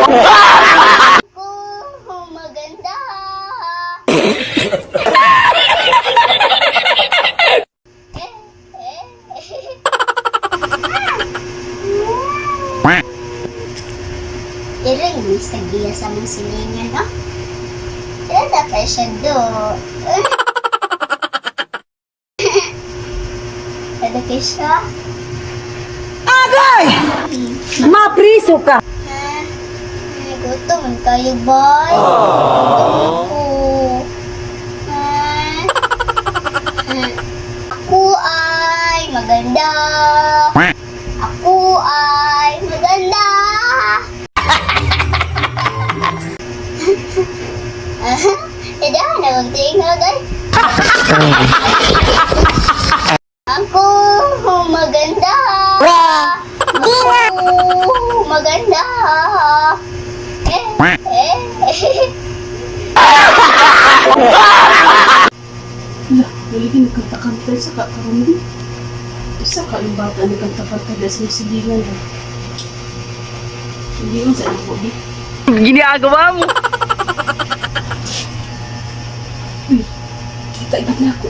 Ako, maganda. Ilang miss nagbiya sa mga silingan, no? Kaya dapat siya do. Ada kayo siya? Agay! Mapriso ka! Ha? Ay, gutom kayo, boy. Gutom ako. Ha? Ako ay maganda. Ako ay maganda. Tidak na magtingog ay. Ako maganda. Ako maganda. Nalagyan nagkanta-kanta sa kakaroon. Isa ka yung bata nagkanta-kanta dahil sa silingan. Hindi mo sa ako, di. Ginagawa mo! Kita na ako.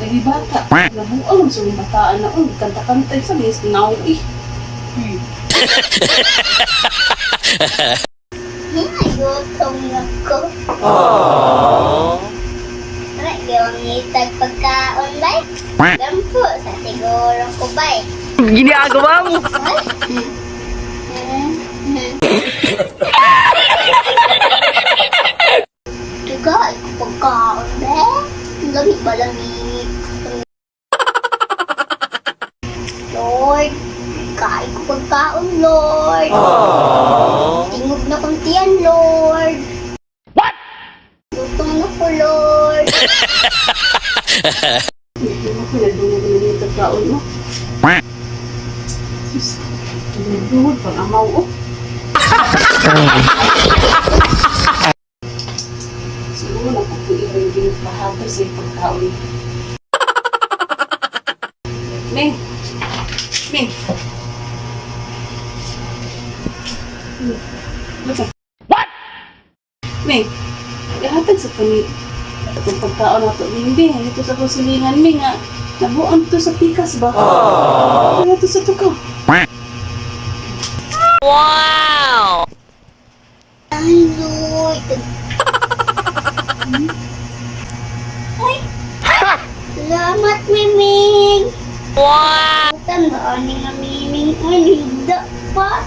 Lagi bata. Nabuang sa mga bataan na ako. Nagkanta-kanta sa mga sinawi. Gutom ako. Yung itag pagkaon bay. Gampo sa siguro ko bay. Ginagawa mo! Tiga, ako pagkaon bay. Lamig ba lamig? Lord, kain ko pagkaon, Lord. Tingog na kong tiyan, Lord. What? Gutom na ko, Lord. Hindi mo pinagdungan na yung tagkaon mo. Sus, pinagdungan pang amaw o. Siguro na kung iba yung pahata sa pagkaon. Ming! Ming! What? Ming! Ihatag sa panit. Itong pagkaon na ito, Ming, ito sa kusilingan, Ming, nga. Nabuan to sa pikas ba? Kaya ito sa tukaw. Wow! Ay, Lord. Ay, salamat, Miming. Wow! Tandaan ni nga, Miming. Ay, higda pa.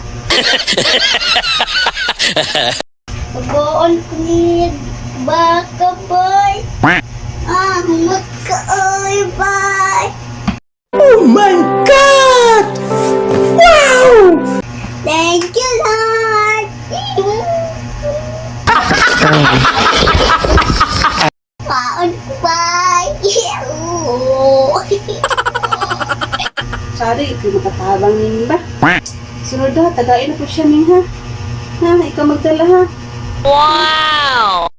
Pag-oon ko ni baka, boy. Hamot ka, oy, boy. Oh my God! Wow! Thank you, Lord. Kaon ko, boy. Sorry, ito makatabang Ming ba? Sunod ha, tagain na po siya, Ming ha. Ha, ikaw magdala ha. Wow!